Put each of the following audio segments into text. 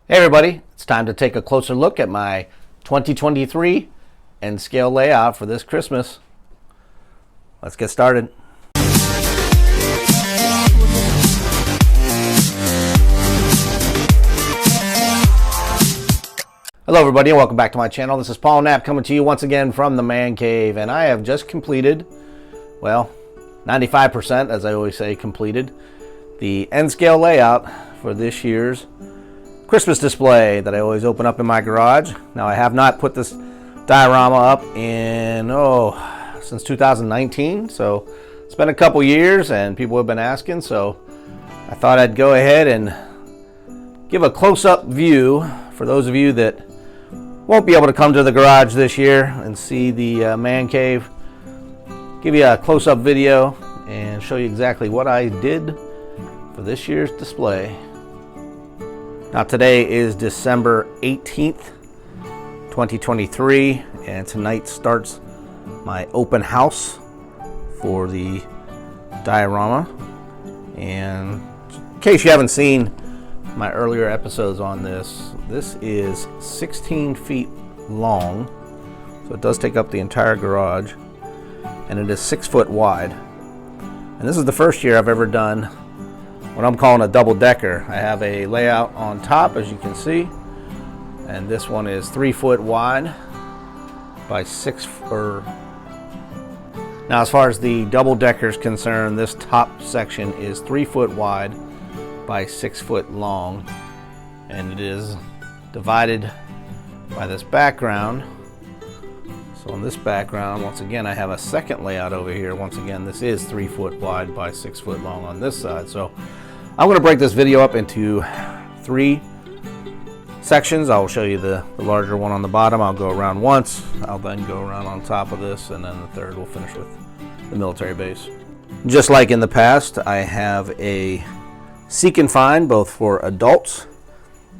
Hey everybody, it's time to take a closer look at my 2023 N scale layout for this Christmas. Let's get started. Hello everybody and welcome back to my channel. This is Paul Knapp coming to you once again from the Man Cave, and I have just completed, well, 95% as I always say, completed the N scale layout for this year's Christmas display that I always open up in my garage. Now I have not put this diorama up in since 2019, so it's been a couple years and people have been asking, so I thought I'd go ahead and give a close-up view for those of you that won't be able to come to the garage this year and see the Man Cave. Give you a close-up video and show you exactly what I did for this year's display. Now today is December 18th, 2023, and tonight starts my open house for the diorama. And in case you haven't seen my earlier episodes on this, this is 16 feet long, so it does take up the entire garage, and it is 6 foot wide. And this is the first year I've ever done what I'm calling a double decker. I have a layout on top, as you can see, and this one is 3 foot wide by 6 or now as far as the double decker is concerned, this top section is 3 foot wide by 6 foot long, and it is divided by this background. So on this background, once again, I have a second layout over here. Once again, this is 3 foot wide by 6 foot long on this side. So I'm going to break this video up into 3 sections. I'll show you the larger one on the bottom. I'll go around once. I'll then go around on top of this, and then the third we'll finish with the military base. Just like in the past, I have a seek and find both for adults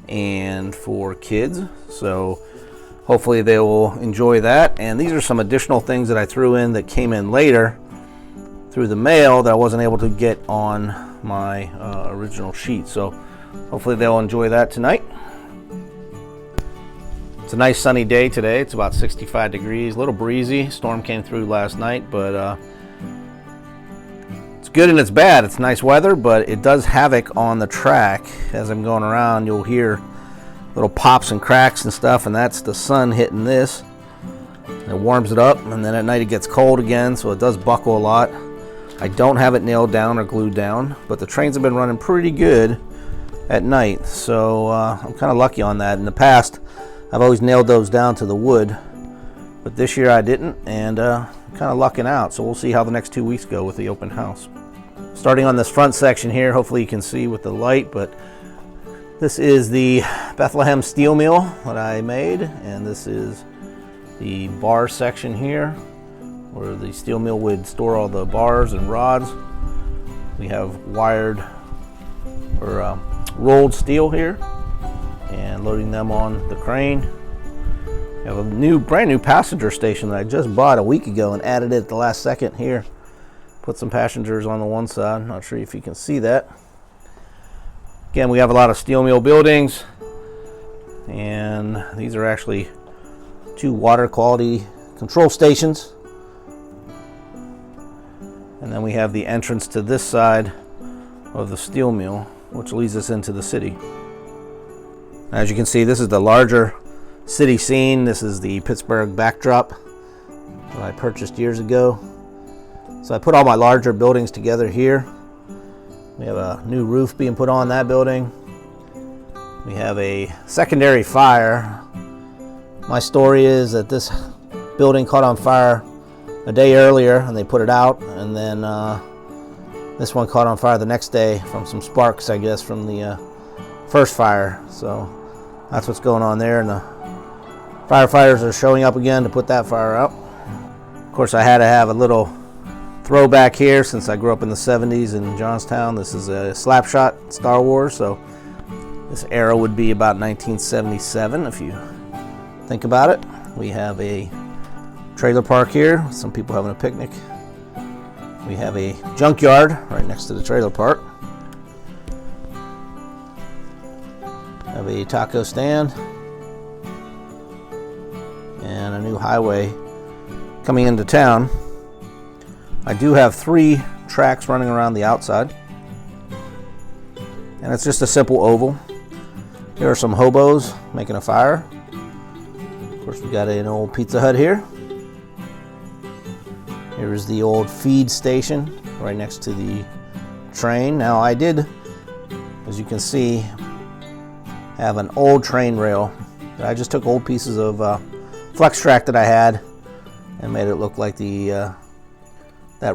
and for kids. So hopefully they will enjoy that. And these are some additional things that I threw in that came in later through the mail that I wasn't able to get on my original sheet. So hopefully they'll enjoy that tonight. It's a nice sunny day today. It's about 65 degrees, a little breezy. Storm came through last night, but it's good and it's bad. It's nice weather, but it does havoc on the track. As I'm going around, you'll hear little pops and cracks and stuff, and that's the sun hitting this. It warms it up, and then at night it gets cold again, so it does buckle a lot. I don't have it nailed down or glued down, but the trains have been running pretty good at night, so I'm kind of lucky on that. In the past, I've always nailed those down to the wood, but this year I didn't, and I'm kind of lucking out, so we'll see how the next 2 weeks go with the open house. Starting on this front section here, hopefully you can see with the light, but this is the Bethlehem steel mill that I made, and this is the bar section here where the steel mill would store all the bars and rods. We have wired or rolled steel here and loading them on the crane. We have a brand new passenger station that I just bought a week ago and added it at the last second here. Put some passengers on the one side. Not sure if you can see that. Again, we have a lot of steel mill buildings, and these are actually 2 water quality control stations. And then we have the entrance to this side of the steel mill, which leads us into the city. As you can see, this is the larger city scene. This is the Pittsburgh backdrop that I purchased years ago. So I put all my larger buildings together here. We have a new roof being put on that building. We have a secondary fire. My story is that this building caught on fire a day earlier and they put it out, and then this one caught on fire the next day from some sparks, I guess, from the first fire. So that's what's going on there, and the firefighters are showing up again to put that fire out. Of course, I had to have a little throwback here since I grew up in the 70s in Johnstown. This is a slapshot Star Wars, so this era would be about 1977 if you think about it. We have a trailer park here, some people having a picnic. We have a junkyard right next to the trailer park. Have a taco stand and a new highway coming into town. I do have 3 tracks running around the outside, and it's just a simple oval. Here are some hobos making a fire. Of course, we got an old Pizza Hut here. Here's the old feed station right next to the train. Now I did, as you can see, have an old train rail. I just took old pieces of flex track that I had and made it look like that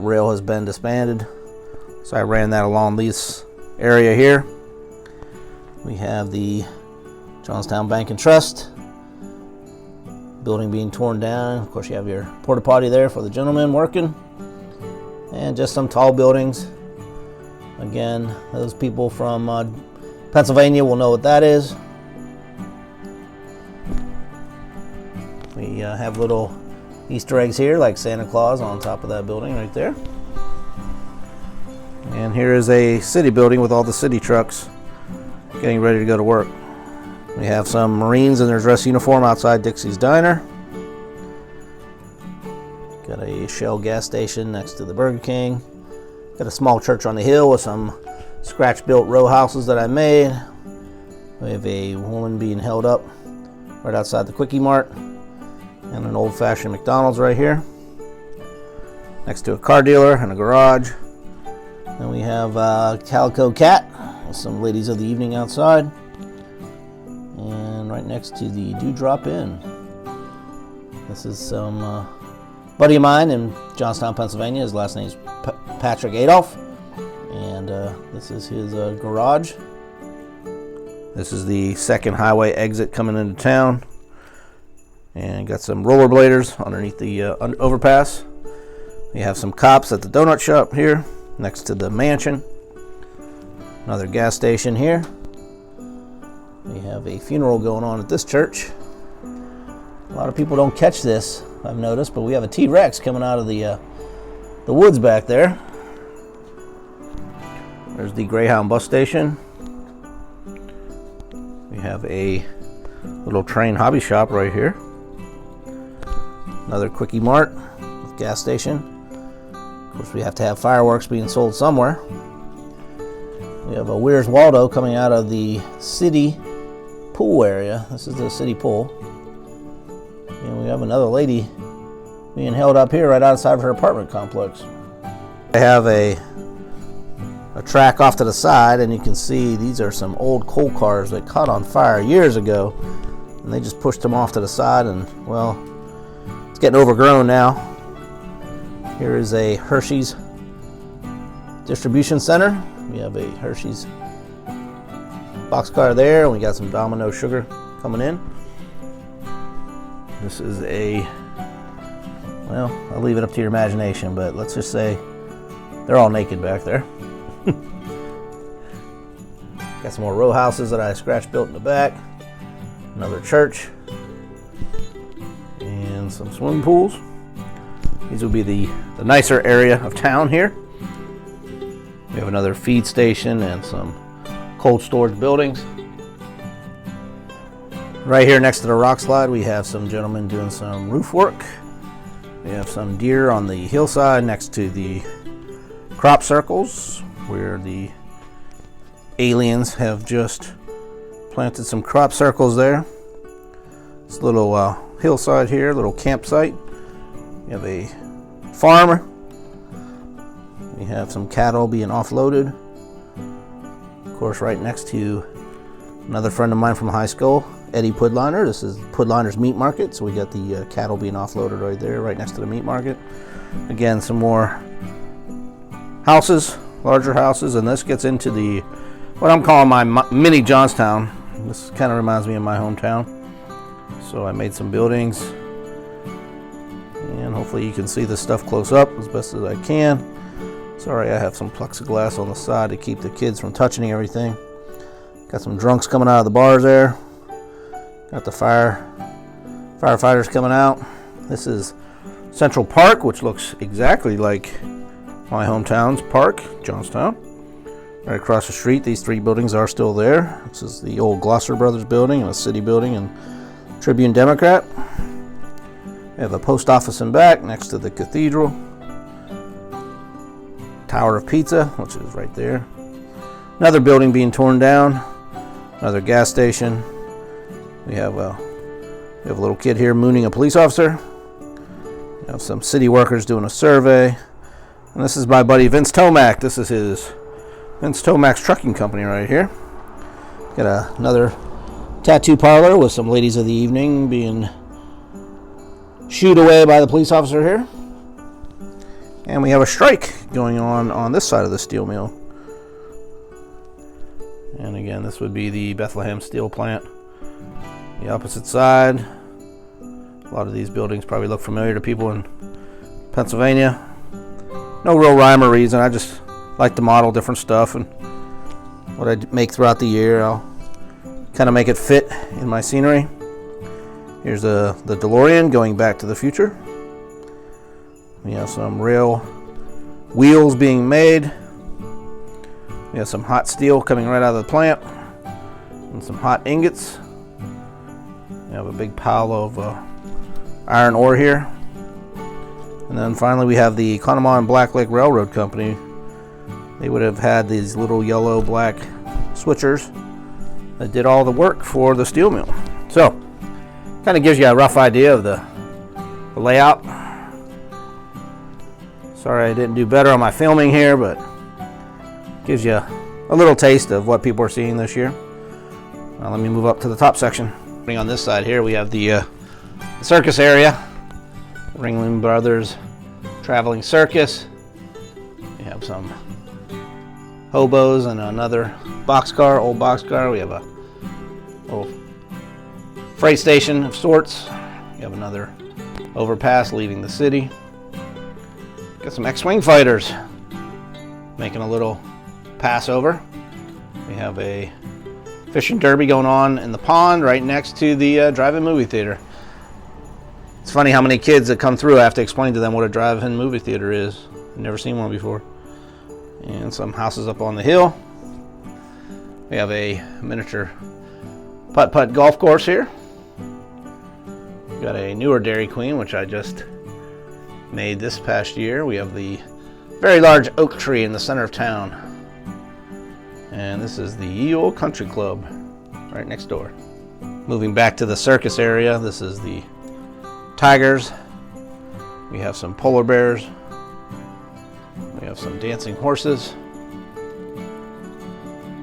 rail has been disbanded. So I ran that along this area here. We have the Johnstown Bank and Trust building being torn down. Of course, you have your porta potty there for the gentlemen working, and just some tall buildings. Again, those people from Pennsylvania will know what that is. We have little Easter eggs here, like Santa Claus on top of that building right there. And here is a city building with all the city trucks getting ready to go to work. We have some Marines in their dress uniform outside Dixie's Diner. Got a Shell gas station next to the Burger King. Got a small church on the hill with some scratch-built row houses that I made. We have a woman being held up right outside the Quickie Mart, and an old-fashioned McDonald's right here next to a car dealer and a garage. Then we have a Calico Cat with some ladies of the evening outside, and right next to the Dewdrop Inn. This is some buddy of mine in Johnstown, Pennsylvania. His last name is Patrick Adolph, and this is his garage. This is the second highway exit coming into town, and got some rollerbladers underneath the overpass. We have some cops at the donut shop here next to the mansion. Another gas station here. We have a funeral going on at this church. A lot of people don't catch this, I've noticed, but we have a T-Rex coming out of the woods back there. There's the Greyhound bus station. We have a little train hobby shop right here. Another Quickie Mart with gas station. Of course, we have to have fireworks being sold somewhere. We have a Where's Waldo coming out of the city pool area. This is the city pool. And we have another lady being held up here right outside of her apartment complex. I have a track off to the side, and you can see these are some old coal cars that caught on fire years ago, and they just pushed them off to the side, and well, it's getting overgrown now. Here is a Hershey's distribution center. We have a Hershey's boxcar there, and we got some Domino sugar coming in. This is a, well, I'll leave it up to your imagination, but let's just say they're all naked back there. Got some more row houses that I scratch built in the back. Another church. And some swimming pools. These will be the nicer area of town here. We have another feed station and some cold storage buildings. Right here next to the rock slide, we have some gentlemen doing some roof work. We have some deer on the hillside next to the crop circles, where the aliens have just planted some crop circles there. This little hillside here, little campsite. We have a farm. We have some cattle being offloaded. Of course, right next to another friend of mine from high school, Eddie Pudliner. This is Pudliner's Meat Market, so we got the cattle being offloaded right there, right next to the meat market. Again, some more houses, larger houses, and this gets into the, what I'm calling my mini Johnstown. This kind of reminds me of my hometown. So I made some buildings, and hopefully you can see this stuff close up as best as I can. Sorry, I have some plexiglass on the side to keep the kids from touching everything. Got some drunks coming out of the bars there. Got the firefighters coming out. This is Central Park, which looks exactly like my hometown's park, Johnstown. Right across the street, these three buildings are still there. This is the old Gloucester Brothers building and a city building and Tribune Democrat. We have a post office in back next to the cathedral. Tower of Pizza, which is right there. Another building being torn down. Another gas station. We have a little kid here mooning a police officer. We have some city workers doing a survey. And this is my buddy Vince Tomac. This is his Vince Tomac's trucking company right here. Got another tattoo parlor with some ladies of the evening being shooed away by the police officer here. And we have a strike going on this side of the steel mill. And again, this would be the Bethlehem Steel Plant. The opposite side. A lot of these buildings probably look familiar to people in Pennsylvania. No real rhyme or reason. I just like to model different stuff, and what I make throughout the year, I'll kind of make it fit in my scenery. Here's the DeLorean going back to the future. We have some rail wheels being made. We have some hot steel coming right out of the plant and some hot ingots. We have a big pile of iron ore here. And then finally we have the Conemaugh and Black Lake Railroad Company. They would have had these little yellow black switchers that did all the work for the steel mill. So, kind of gives you a rough idea of the layout. Sorry I didn't do better on my filming here, but gives you a little taste of what people are seeing this year. Now let me move up to the top section. On this side here we have the circus area. Ringling Brothers Traveling Circus. We have some hobos and another boxcar, old boxcar. We have a little freight station of sorts. We have another overpass leaving the city. Got some X-Wing fighters making a little pass over. We have a fishing derby going on in the pond right next to the drive-in movie theater. It's funny how many kids that come through I have to explain to them what a drive-in movie theater is. I've never seen one before. And some houses up on the hill. We have a miniature putt-putt golf course here. We've got a newer Dairy Queen, which I just made this past year. We have the very large oak tree in the center of town. And this is the Ye Olde Country Club right next door. Moving back to the circus area, this is the tigers. We have some polar bears. We have some dancing horses.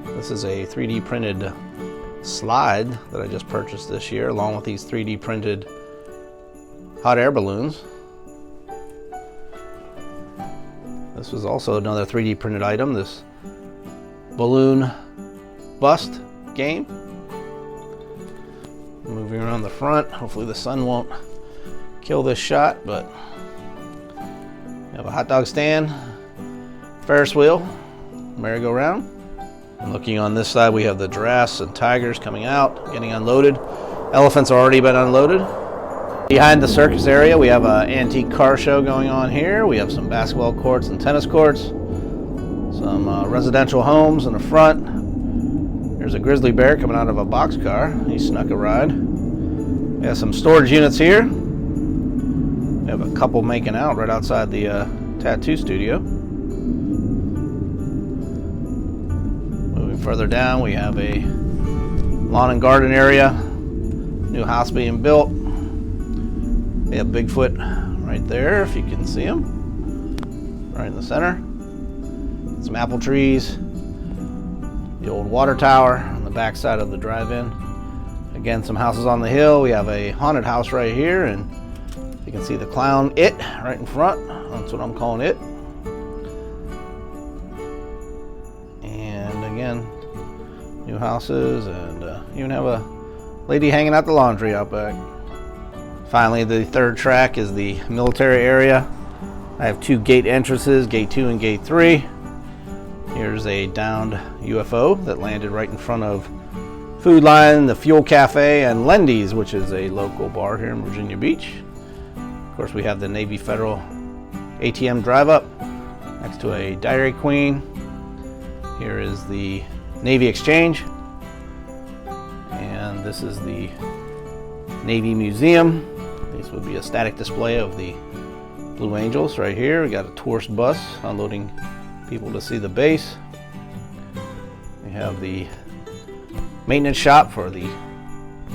This is a 3D printed slide that I just purchased this year, along with these 3D printed hot air balloons. This was also another 3D printed item, this balloon bust game. Moving around the front, hopefully the sun won't kill this shot, but we have a hot dog stand, Ferris wheel, merry-go-round. And looking on this side, we have the giraffes and tigers coming out, getting unloaded. Elephants have already been unloaded. Behind the circus area, we have an antique car show going on here. We have some basketball courts and tennis courts, some residential homes in the front. There's a grizzly bear coming out of a boxcar. He snuck a ride. We have some storage units here. We have a couple making out right outside the tattoo studio. Moving further down, we have a lawn and garden area. New house being built. We have Bigfoot right there, if you can see him, right in the center. Some apple trees. The old water tower on the back side of the drive-in. Again, some houses on the hill. We have a haunted house right here, and you can see the clown It right in front. That's what I'm calling it. And again, new houses, and even have a lady hanging out the laundry out back. Finally, the third track is the military area. I have two gate entrances, gate 2 and gate 3. Here's a downed UFO that landed right in front of Food Line, the Fuel Cafe, and Lendy's, which is a local bar here in Virginia Beach. Of course, we have the Navy Federal ATM drive-up next to a Dairy Queen. Here is the Navy Exchange, and this is the Navy Museum. This would be a static display of the Blue Angels right here. We got a tourist bus unloading people to see the base. We have the maintenance shop for the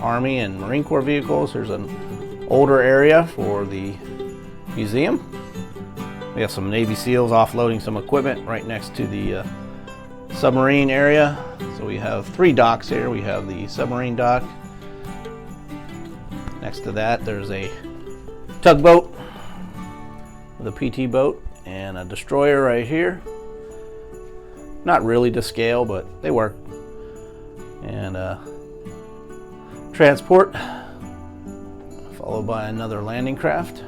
Army and Marine Corps vehicles. There's an older area for the museum. We have some Navy SEALs offloading some equipment right next to the submarine area. So we have 3 docks here. We have the submarine dock. Next to that, there's a tugboat with a PT boat and a destroyer right here. Not really to scale, but they work. And transport, followed by another landing craft,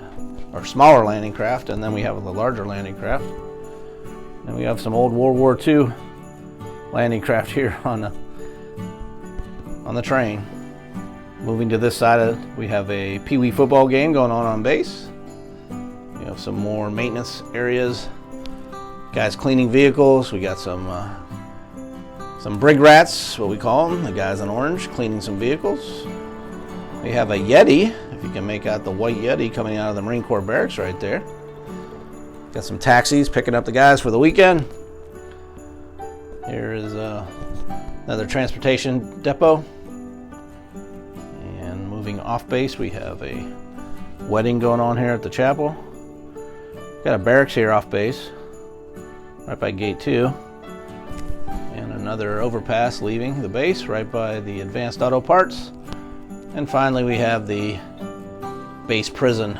or smaller landing craft, and then we have the larger landing craft. And we have some old World War II landing craft here on the train. Moving to this side, we have a Pee Wee football game going on base. We have some more maintenance areas. Guys cleaning vehicles. We got some brig rats, what we call them, the guys in orange, cleaning some vehicles. We have a Yeti, if you can make out the white Yeti coming out of the Marine Corps barracks right there. Got some taxis picking up the guys for the weekend. Here is another transportation depot. And moving off base, we have a wedding going on here at the chapel. Got a barracks here off base, right by gate 2. And another overpass leaving the base right by the advanced auto parts. And finally we have the base prison.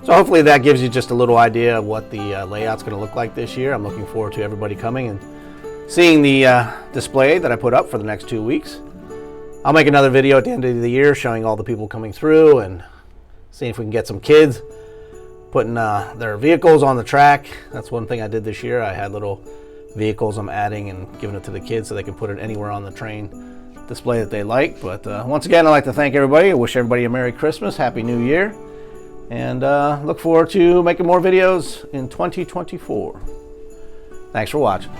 So hopefully that gives you just a little idea of what the layout's going to look like this year. I'm looking forward to everybody coming and seeing the display that I put up for the next 2 weeks. I'll make another video at the end of the year showing all the people coming through and seeing if we can get some kids putting their vehicles on the track. That's one thing I did this year. I had little vehicles I'm adding and giving it to the kids so they can put it anywhere on the train display that they like. But once again, I'd like to thank everybody. I wish everybody a Merry Christmas, Happy New Year, and look forward to making more videos in 2024. Thanks for watching.